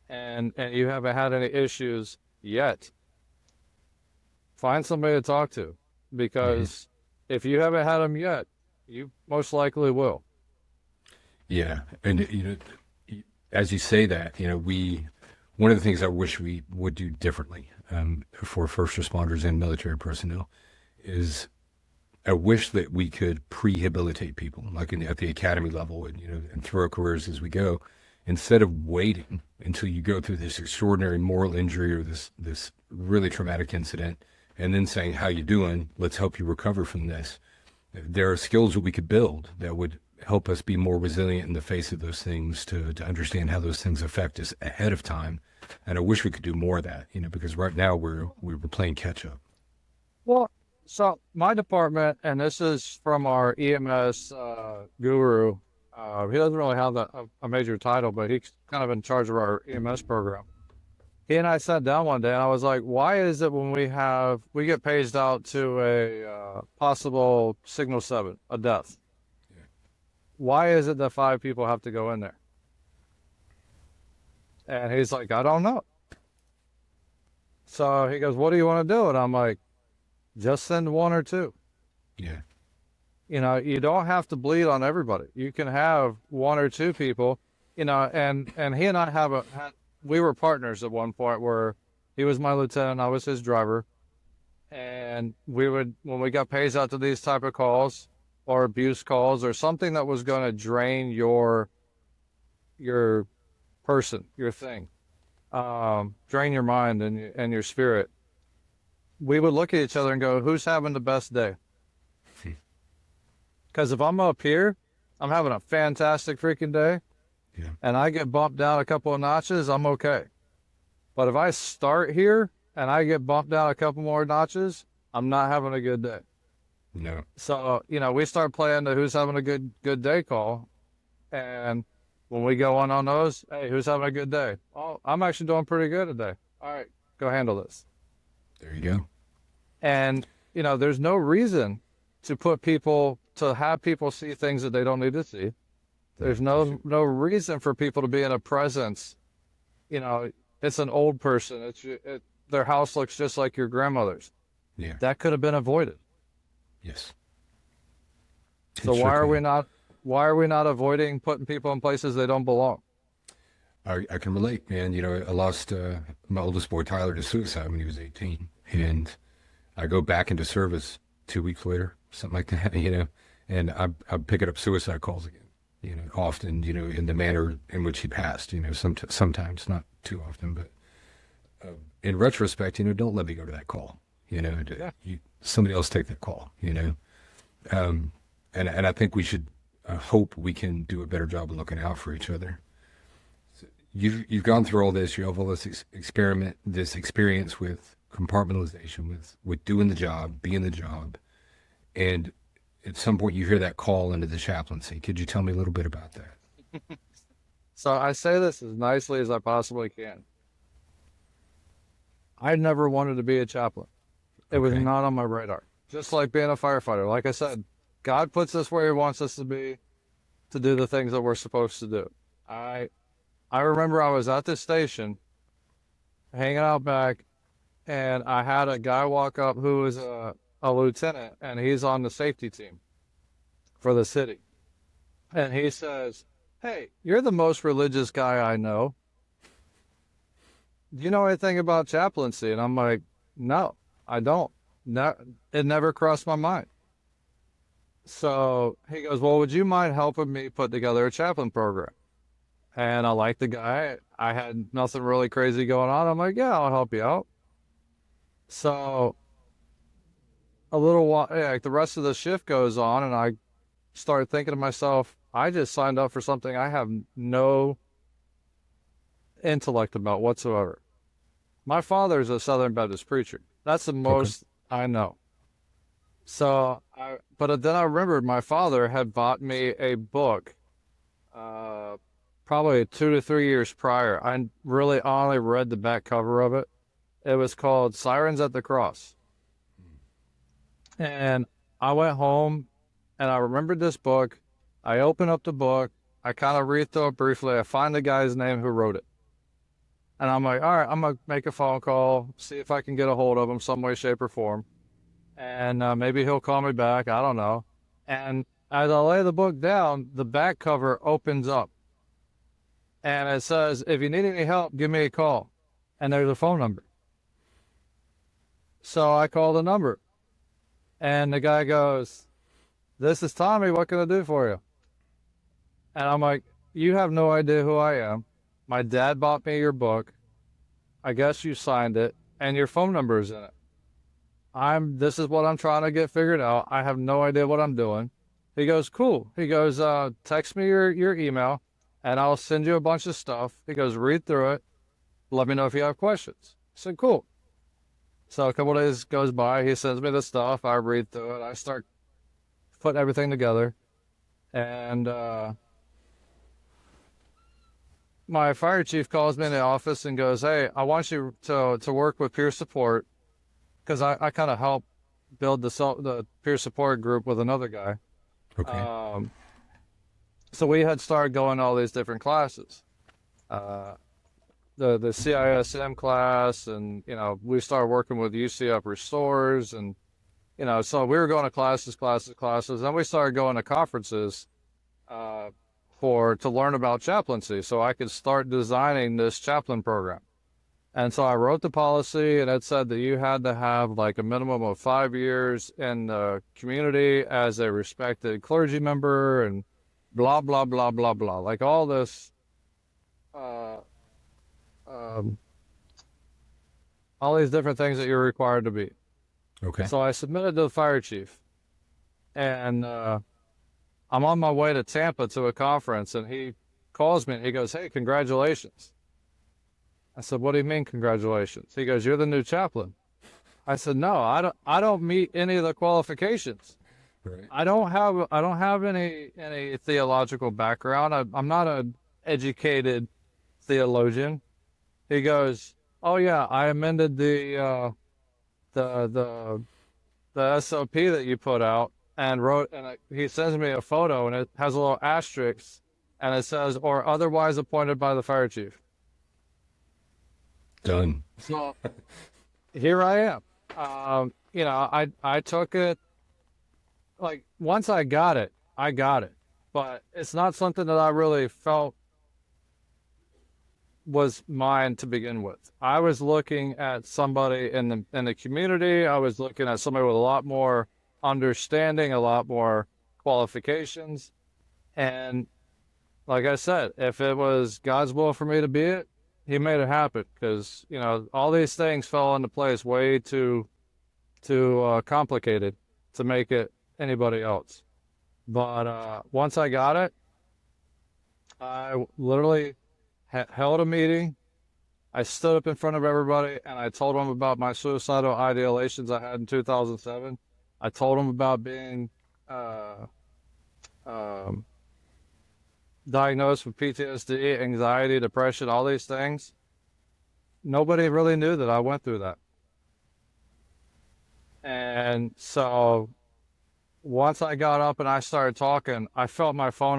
S2: and you haven't had any issues yet, find somebody to talk to,
S1: Hmm.
S2: because if you haven't had them yet, you most likely will.
S1: Yeah, and as you say that, one of the things I wish we would do differently for first responders and military personnel is I wish that we could prehabilitate people, like at the academy level, and and through our careers as we go, instead of waiting until you go through this extraordinary moral injury or this really traumatic incident, and then saying, "How you doing? Let's help you recover from this." There are skills that we could build that would help us be more resilient in the face of those things, to understand how those things affect us ahead of time. And I wish we could do more of that, because right now we're playing catch up.
S2: Well, so my department, and this is from our EMS guru. He doesn't really have a major title, but he's kind of in charge of our EMS program. He and I sat down one day, and I was like, "Why is it when we get paged out to a possible signal 7, a death? Why is it that 5 people have to go in there?" And he's like, "I don't know." So he goes, "What do you want to do?" And I'm like, "Just send 1 or 2.
S1: Yeah.
S2: You don't have to bleed on everybody. You can have 1 or 2 people, and he and I we were partners at one point where he was my lieutenant, I was his driver. And we would, when we got pays out to these type of calls or abuse calls or something that was going to drain your person, your thing, drain your mind and your spirit, we would look at each other and go, "Who's having the best day?" Because if I'm up here, I'm having a fantastic freaking day,
S1: Yeah.
S2: and I get bumped down a couple of notches, I'm okay. But if I start here and I get bumped down a couple more notches, I'm not having a good day.
S1: No.
S2: So, we start playing the who's having a good day call. And when we go on those, "Hey, who's having a good day?" "Oh, I'm actually doing pretty good today." "All right, go handle this."
S1: There you go.
S2: And, there's no reason to have people see things that they don't need to see.
S1: Yeah.
S2: There's no reason for people to be in a presence. It's an old person. Their house looks just like your grandmother's.
S1: Yeah.
S2: That could have been avoided.
S1: Yes. It
S2: So
S1: sure could.
S2: why are we not avoiding putting people in places they don't belong?
S1: I can relate, man. I lost my oldest boy Tyler to suicide when he was 18, and I go back into service 2 weeks later, something like that, and I'm picking up suicide calls again, often, in the manner in which he passed, sometimes, not too often, but in retrospect, don't let me go to that call,
S2: Yeah.
S1: somebody else take that call, and I think we should hope we can do a better job of looking out for each other. You've gone through all this. You have all this experience with compartmentalization, with doing the job, being the job, and at some point you hear that call into the chaplaincy. Could you tell me a little bit about that?
S2: So I say this as nicely as I possibly can. I never wanted to be a chaplain. It was
S1: Okay.
S2: not on my radar. Just like being a firefighter. Like I said, God puts us where he wants us to be to do the things that we're supposed to do. I remember I was at this station hanging out back, and I had a guy walk up who was a lieutenant, and he's on the safety team for the city. And he says, "Hey, you're the most religious guy I know. Do you know anything about chaplaincy?" And I'm like, "No, I don't. No, it never crossed my mind." So he goes, "Well, would you mind helping me put together a chaplain program?" And I liked the guy. I had nothing really crazy going on. I'm like, "Yeah, I'll help you out." So a little while, yeah, like the rest of the shift goes on, and I started thinking to myself, I just signed up for something I have no intellect about whatsoever. My father's a Southern Baptist preacher. That's the
S1: Okay.
S2: most I know. But then I remembered my father had bought me a book, uh, probably 2 to 3 years prior. I really only read the back cover of it. It was called Sirens at the Cross. And I went home and I remembered this book, I open up the book. I kind of read through it briefly. I find the guy's name who wrote it. And I'm like, all right, I'm going to make a phone call, see if I can get a hold of him some way, shape, or form. And maybe he'll call me back. I don't know. And as I lay the book down, the back cover opens up. And it says, if you need any help, give me a call. And there's a phone number. So I call the number. And the guy goes, this is Tommy. What can I do for you? And I'm like, you have no idea who I am. My dad bought me your book. I guess you signed it. And your phone number is in it. This is what I'm trying to get figured out. I have no idea what I'm doing. He goes, cool. He goes, text me your email, and I'll send you a bunch of stuff. He goes, read through it. Let me know if you have questions. I said, cool. So a couple of days goes by. He sends me the stuff. I read through it. I start putting everything together. And my fire chief calls me in the office and goes, hey, I want you to work with peer support, because I kind of helped build the peer support group with another guy.
S1: Okay.
S2: So we had started going to all these different classes. The CISM class, and, we started working with UC Upper Stores, and, so we were going to classes. Then we started going to conferences to learn about chaplaincy, so I could start designing this chaplain program. And so I wrote the policy, and it said that you had to have like a minimum of 5 years in the community as a respected clergy member, and blah, blah, blah, blah, blah. Like all this, all these different things that you're required to be.
S1: Okay.
S2: So I submitted to the fire chief, and I'm on my way to Tampa to a conference, and he calls me and he goes, hey, congratulations. I said, what do you mean, congratulations? He goes, you're the new chaplain. I said, no, I don't meet any of the qualifications.
S1: Right.
S2: I don't have any theological background. I'm not an educated theologian. He goes, oh yeah, I amended the SOP that you put out and wrote, and he sends me a photo, and it has a little asterisk, and it says, or otherwise appointed by the fire chief.
S1: Done.
S2: So here I am. I took it, like, once I got it, but it's not something that I really felt was mine to begin with. I was looking at somebody in the community. I was looking at somebody with a lot more understanding, a lot more qualifications. And like I said, if it was God's will for me to be it, he made it happen, because, all these things fell into place way too complicated to make it anybody else. But once I got it, I literally held a meeting. I stood up in front of everybody, and I told them about my suicidal ideations I had in 2007. I told them about being diagnosed with PTSD, anxiety, depression, all these things. Nobody really knew that I went through that. And so once I got up and I started talking, I felt my phone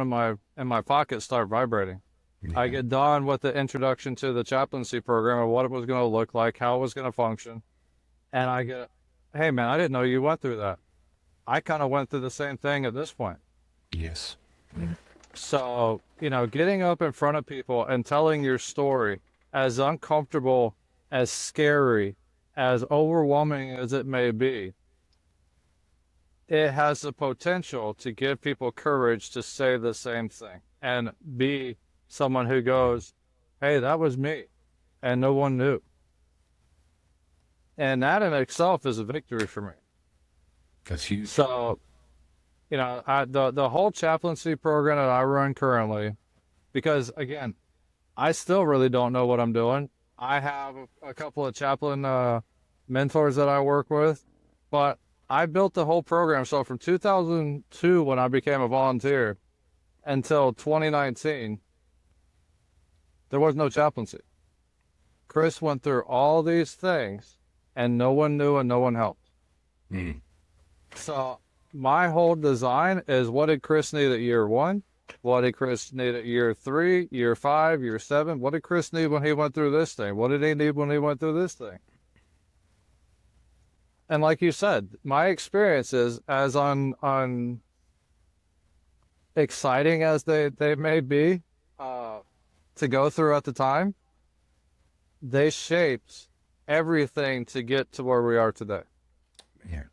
S2: in my pocket start vibrating. Yeah. I get done with the introduction to the chaplaincy program and what it was going to look like, how it was going to function. And I get, hey man, I didn't know you went through that. I kind of went through the same thing at this point.
S1: Yes. Yeah.
S2: So, getting up in front of people and telling your story, as uncomfortable, as scary, as overwhelming as it may be, it has the potential to give people courage to say the same thing and be someone who goes, hey, that was me, and no one knew. And that in itself is a victory for me.
S1: That's huge.
S2: So, the whole chaplaincy program that I run currently, because again, I still really don't know what I'm doing. I have a couple of chaplain mentors that I work with, but I built the whole program. So from 2002, when I became a volunteer, until 2019, there was no chaplaincy. Chris went through all these things, and no one knew and no one helped.
S1: Mm.
S2: So my whole design is what did Chris need at year 1? What did Chris need at year 3, year 5, year 7? What did Chris need when he went through this thing? What did he need when he went through this thing? And like you said, my experience is as on exciting as they may be to go through at the time, they shaped everything to get to where we are today.
S1: Yeah.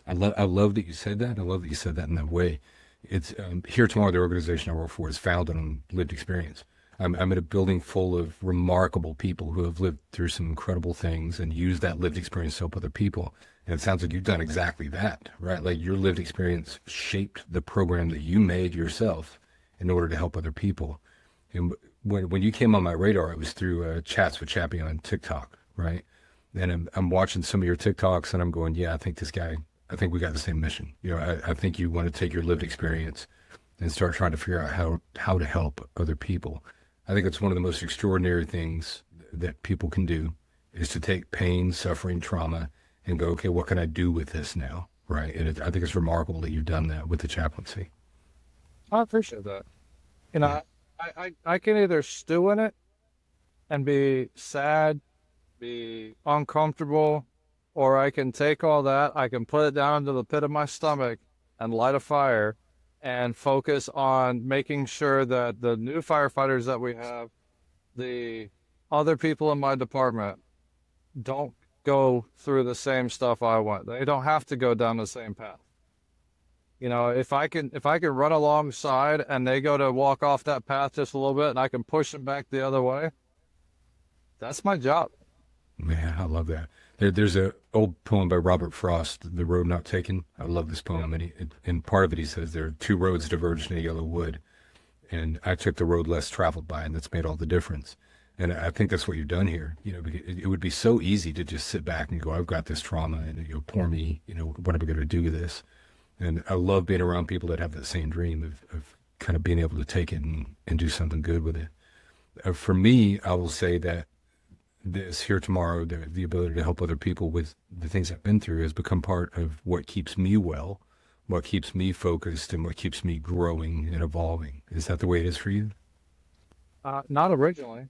S1: I love that you said that. I love that you said that in that way. It's Here Tomorrow, the organization I work for, is founded on lived experience. I'm in a building full of remarkable people who have lived through some incredible things and used that lived experience to help other people. And it sounds like you've done exactly that, right? Like your lived experience shaped the program that you made yourself in order to help other people. And when you came on my radar, it was through Chats with Chappy on TikTok, right? And I'm watching some of your TikToks and I'm going, yeah, I think we got the same mission. I think you want to take your lived experience and start trying to figure out how to help other people. I think it's one of the most extraordinary things that people can do is to take pain, suffering, trauma, and go, okay, what can I do with this now, right? And I think it's remarkable that you've done that with the chaplaincy.
S2: I appreciate that. You know, I can either stew in it and be sad, be uncomfortable, or I can take all that, I can put it down into the pit of my stomach and light a fire and focus on making sure that the new firefighters that we have, the other people in my department, don't go through the same stuff I went. They don't have to go down the same path. You know, if I can run alongside and they go to walk off that path just a little bit and I can push them back the other way, that's my job.
S1: Man, I love that. There's a old poem by Robert Frost, "The Road Not Taken." I love this poem, and in part of it he says there are two roads diverged in a yellow wood, and I took the road less traveled by, and that's made all the difference. And I think that's what you've done here. Because it would be so easy to just sit back and go, "I've got this trauma, and poor me. What am I going to do with this?" And I love being around people that have that same dream of kind of being able to take it and do something good with it. For me, I will say that this Here Tomorrow, the ability to help other people with the things I've been through has become part of what keeps me well, what keeps me focused, and what keeps me growing and evolving. Is that the way it is for you?
S2: Not originally.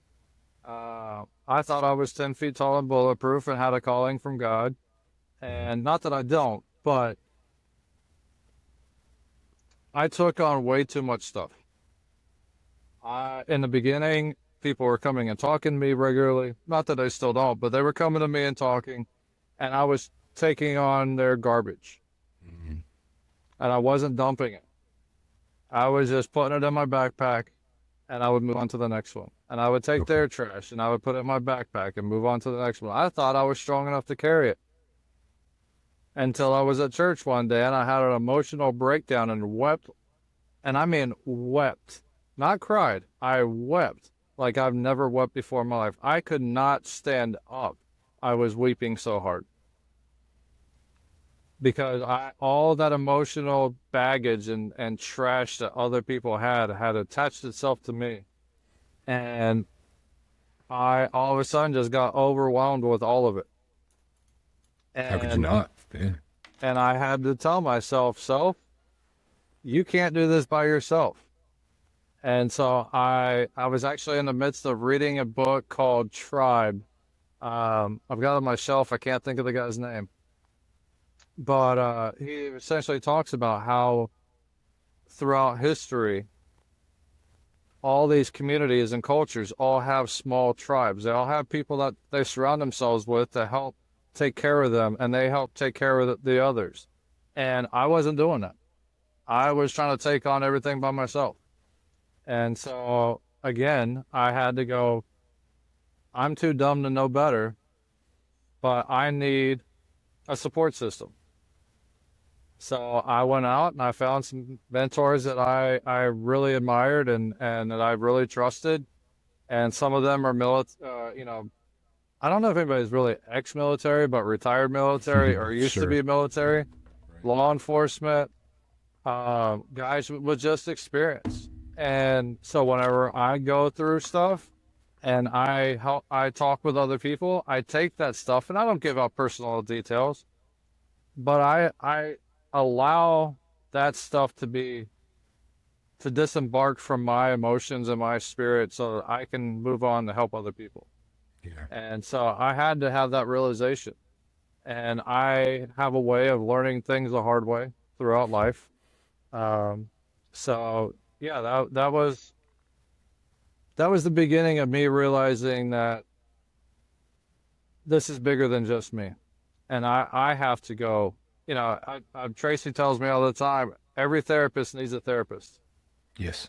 S2: I thought I was 10 feet tall and bulletproof and had a calling from God. And not that I don't, but I took on way too much stuff. In the beginning, people were coming and talking to me regularly. Not that I still don't, but they were coming to me and talking, and I was taking on their garbage.
S1: Mm-hmm.
S2: And I wasn't dumping it. I was just putting it in my backpack, and I would move on to the next one. And I would take their trash, and I would put it in my backpack and move on to the next one. I thought I was strong enough to carry it. Until I was at church one day, and I had an emotional breakdown and wept. And I mean wept. Not cried. I wept like I've never wept before in my life. I could not stand up. I was weeping so hard. Because all that emotional baggage and trash that other people had attached itself to me. And I all of a sudden just got overwhelmed with all of it. And,
S1: How could you not? Yeah.
S2: And I had to tell myself, you can't do this by yourself. And so I was actually in the midst of reading a book called Tribe. I've got it on my shelf. I can't think of the guy's name. But he essentially talks about how throughout history, all these communities and cultures all have small tribes. They all have people that they surround themselves with to help take care of them, and they help take care of the others. And I wasn't doing that. I was trying to take on everything by myself. And so, again, I had to go, I'm too dumb to know better, but I need a support system. So I went out and I found some mentors that I really admired and that I really trusted. And some of them are I don't know if anybody's really ex-military, but retired military or used to be military, law enforcement, guys with just experience. And so whenever I go through stuff and I talk with other people, I take that stuff and I don't give out personal details, but I allow that stuff to disembark from my emotions and my spirit so that I can move on to help other people.
S1: Yeah.
S2: And so I had to have that realization. And I have a way of learning things the hard way throughout life. Um, so yeah, that was the beginning of me realizing that this is bigger than just me. And I have to go, Tracy tells me all the time, every therapist needs a therapist.
S1: Yes.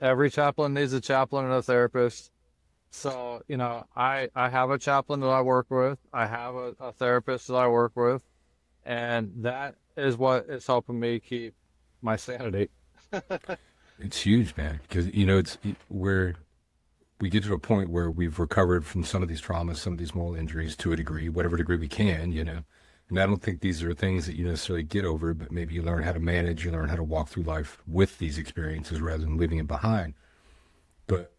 S2: Every chaplain needs a chaplain and a therapist. So, I have a chaplain that I work with. I have a therapist that I work with. And that is what is helping me keep my sanity.
S1: It's huge, man, because it's where we get to a point where we've recovered from some of these traumas, some of these moral injuries to a degree, whatever degree we can. And I don't think these are things that you necessarily get over, but maybe you learn how to manage, you learn how to walk through life with these experiences rather than leaving it behind. But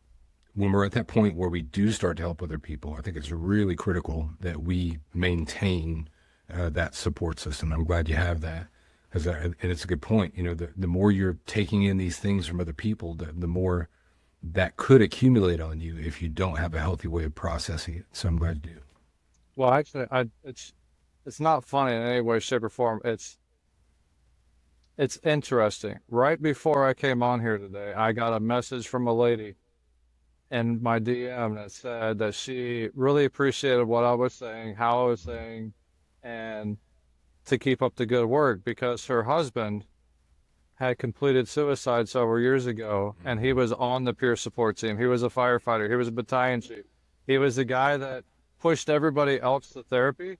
S1: when we're at that point where we do start to help other people, I think it's really critical that we maintain that support system. I'm glad you have that. And it's a good point. The more you're taking in these things from other people, the more that could accumulate on you if you don't have a healthy way of processing it. So I'm glad you do.
S2: Well, actually, it's not funny in any way, shape, or form. It's interesting. Right before I came on here today, I got a message from a lady in my DM that said that she really appreciated what I was saying, how I was saying, and to keep up the good work because her husband had completed suicide several years ago, and he was on the peer support team. He was a firefighter. He was a battalion chief. He was the guy that pushed everybody else to therapy,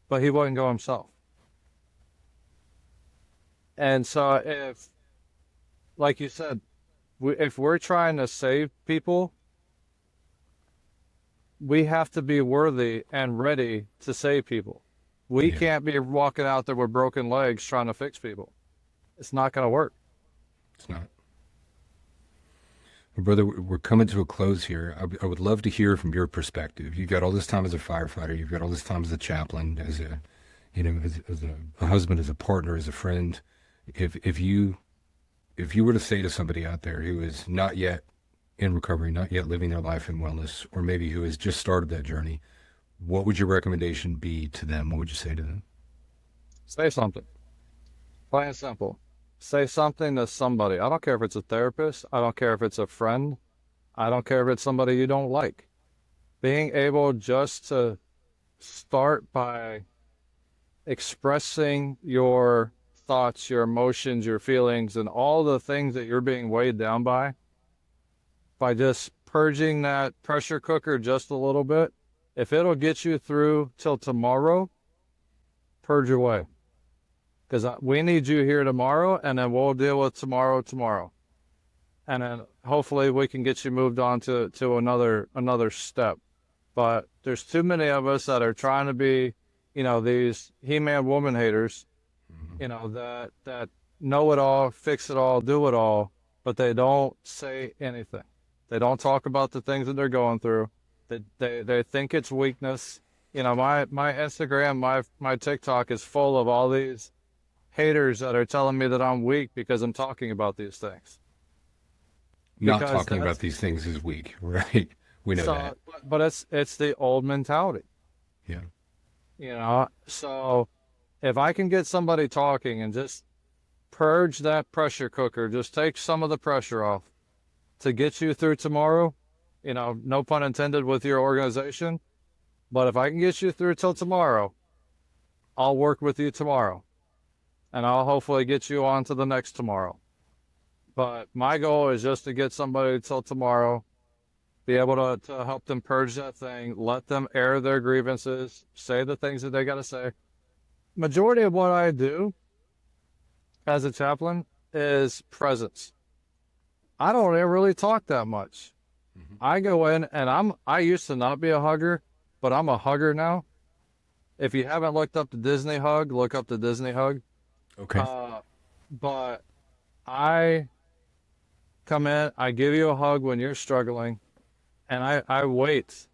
S2: but he wouldn't go himself. And so like you said, if we're trying to save people, we have to be worthy and ready to save people. We
S1: Yeah.
S2: can't be walking out there with broken legs trying to fix people. It's not going to work.
S1: It's not. Well, brother, we're coming to a close here. I would love to hear from your perspective. You've got all this time as a firefighter. You've got all this time as a chaplain, as a husband, as a partner, as a friend. If you were to say to somebody out there who is not yet in recovery, not yet living their life in wellness, or maybe who has just started that journey, what would your recommendation be to them? What would you say to them?
S2: Say something. Plain and simple. Say something to somebody. I don't care if it's a therapist. I don't care if it's a friend. I don't care if it's somebody you don't like. Being able just to start by expressing your thoughts, your emotions, your feelings, and all the things that you're being weighed down by just purging that pressure cooker just a little bit. If it'll get you through till tomorrow, purge away. Because we need you here tomorrow, and then we'll deal with tomorrow. And then hopefully we can get you moved on to another step. But there's too many of us that are trying to be, these He-Man woman haters, that know it all, fix it all, do it all, but they don't say anything. They don't talk about the things that they're going through. They think it's weakness. My Instagram, my TikTok is full of all these haters that are telling me that I'm weak because I'm talking about these things.
S1: Not talking about these things is weak, right? We know that.
S2: But it's the old mentality.
S1: Yeah.
S2: So if I can get somebody talking and just purge that pressure cooker, just take some of the pressure off to get you through tomorrow, no pun intended with your organization, but if I can get you through till tomorrow, I'll work with you tomorrow. And I'll hopefully get you on to the next tomorrow. But my goal is just to get somebody till tomorrow, be able to help them purge that thing, let them air their grievances, say the things that they got to say. Majority of what I do as a chaplain is presence. I don't ever really talk that much. Mm-hmm. I go in and I used to not be a hugger, but I'm a hugger now. If you haven't looked up the Disney hug, look up the Disney hug.
S1: Okay.
S2: But I come in, I give you a hug when you're struggling, and I wait.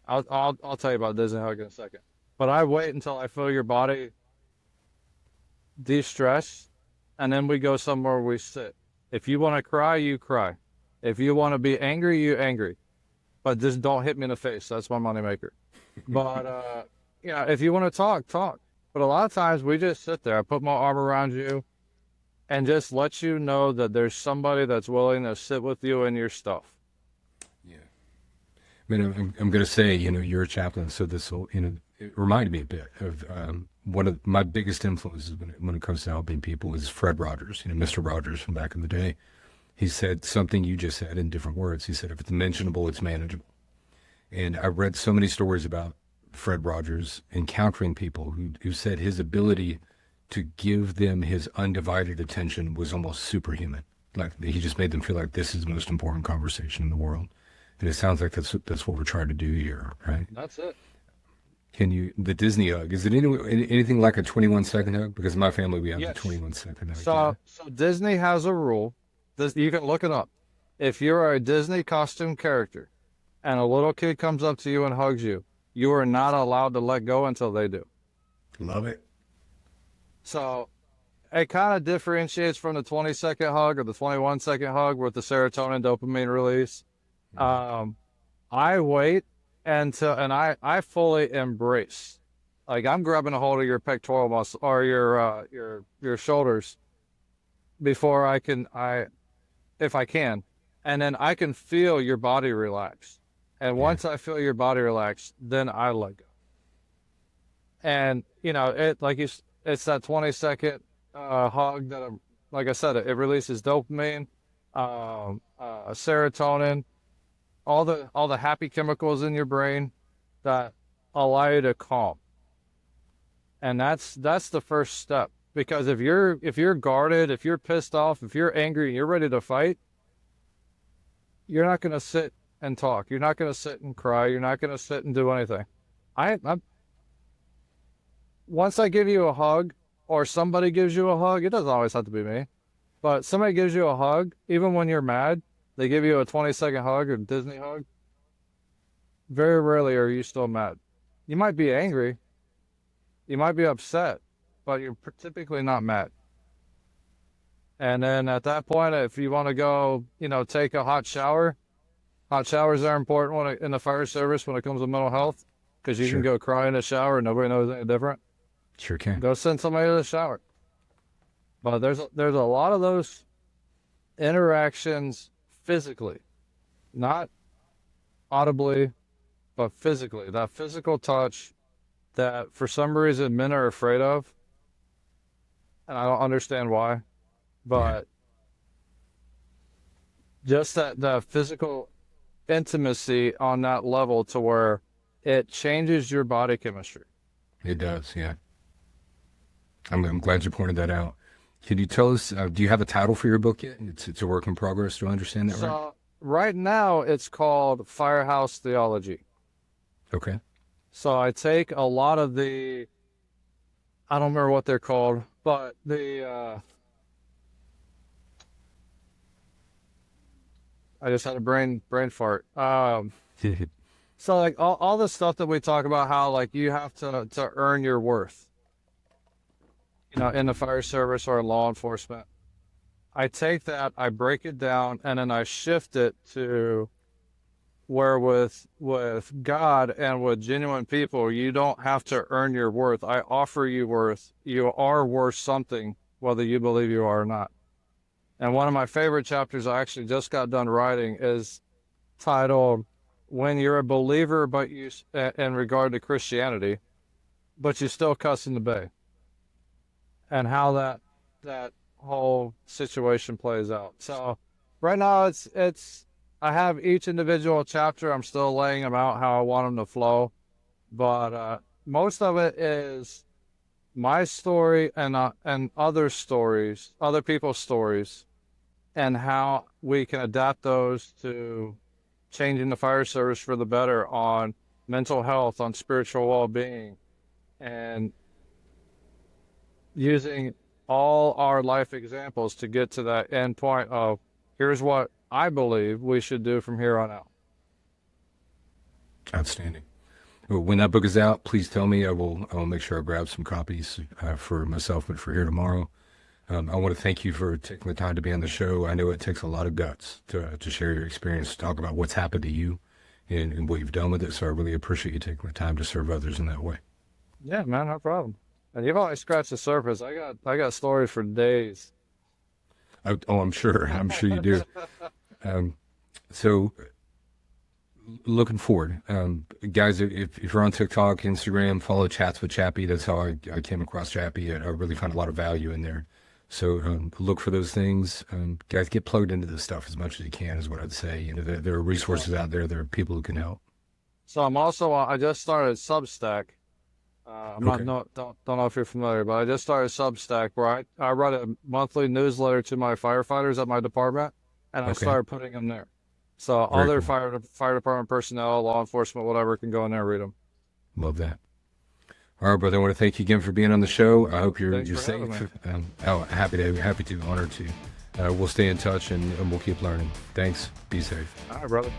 S2: I'll tell you about Disney hug in a second. But I wait until I feel your body de-stress, and then we go somewhere we sit. If you want to cry, you cry. If you want to be angry, you angry. But just don't hit me in the face. That's my moneymaker. But, if you want to talk, talk. But a lot of times we just sit there. I put my arm around you and just let you know that there's somebody that's willing to sit with you in your stuff.
S1: Yeah. I mean, I'm going to say, you're a chaplain, so this will, it reminded me a bit of one of my biggest influences when it comes to helping people is Fred Rogers, Mr. Rogers from back in the day. He said something you just said in different words. He said, if it's mentionable, it's manageable. And I read so many stories about Fred Rogers encountering people who said his ability to give them his undivided attention was almost superhuman. Like he just made them feel like this is the most important conversation in the world. And it sounds like that's what we're trying to do here, right?
S2: That's it.
S1: The Disney hug, is it anything like a 21-second hug? Because in my family, we have the 21-second hug.
S2: So Disney has a rule. You can look it up. If you're a Disney costume character and a little kid comes up to you and hugs you, you are not allowed to let go until they do.
S1: Love it.
S2: So it kind of differentiates from the 20-second hug or the 21-second hug with the serotonin dopamine release. I wait and I fully embrace. Like I'm grabbing a hold of your pectoral muscle or your shoulders before if I can, and then I can feel your body relax. And once I feel your body relax, then I let go. And it's that 20-second hug that like I said, it releases dopamine, serotonin, all the happy chemicals in your brain that allow you to calm. And that's the first step. Because if you're guarded, if you're pissed off, if you're angry and you're ready to fight, you're not going to sit and talk. You're not going to sit and cry. You're not going to sit and do anything. Once I give you a hug or somebody gives you a hug, it doesn't always have to be me, but somebody gives you a hug, even when you're mad, they give you a 20-second hug or Disney hug. Very rarely are you still mad. You might be angry. You might be upset, but you're typically not mad. And then at that point, if you want to go, take a hot shower, hot showers are important in the fire service when it comes to mental health, because you can go cry in the shower and nobody knows any different.
S1: Sure can.
S2: Go send somebody to the shower. But there's a lot of those interactions physically, not audibly, but physically. That physical touch that for some reason men are afraid of, and I don't understand why, but just that physical intimacy on that level to where it changes your body chemistry.
S1: It does, yeah. I'm glad you pointed that out. Can you tell us, do you have a title for your book yet? It's a work in progress. Do I understand that right?
S2: So right now it's called Firehouse Theology.
S1: Okay.
S2: So I take a lot of I don't remember what they're called, but I just had a brain fart. So like all the stuff that we talk about, how like you have to earn your worth, in the fire service or in law enforcement. I take that, I break it down, and then I shift it to where with God and with genuine people, you don't have to earn your worth. I offer you worth. You are worth something, whether you believe you are or not. And one of my favorite chapters I actually just got done writing is titled, When You're a Believer, but you, in regard to Christianity, but you still cuss in the bay. And how that whole situation plays out. So right now it's I have each individual chapter. I'm still laying them out how I want them to flow, but most of it is my story and other stories, other people's stories, and how we can adapt those to changing the fire service for the better on mental health, on spiritual well-being, and using all our life examples to get to that end point of here's what I believe we should do from here on out.
S1: Outstanding. When that book is out, please tell me. I will make sure I grab some copies for myself and for here tomorrow. I want to thank you for taking the time to be on the show. I know it takes a lot of guts to share your experience, to talk about what's happened to you and what you've done with it. So I really appreciate you taking the time to serve others in that way.
S2: Yeah, man, no problem. And you've only scratched the surface. I got stories for days.
S1: I'm sure. I'm sure you do. So looking forward. Guys, if you're on TikTok, Instagram, follow Chats with Chappy. That's how I came across Chappy. I really found a lot of value in there. So look for those things. Guys, get plugged into this stuff as much as you can is what I'd say. You know, there are resources out there. There are people who can help.
S2: So I'm also I just started Substack. I'm
S1: Okay.
S2: not don't know if you're familiar, but I just started Substack where I write a monthly newsletter to my firefighters at my department, and I
S1: Okay.
S2: started putting them there. So
S1: Very
S2: other
S1: cool.
S2: fire department personnel, law enforcement, whatever, can go in there and read them.
S1: Love that. All right, brother. I want to thank you again for being on the show. I hope you're
S2: Thanks
S1: you're
S2: for having
S1: safe.
S2: me.
S1: Happy to, honored to. We'll stay in touch and we'll keep learning. Thanks. Be safe.
S2: All right, brother.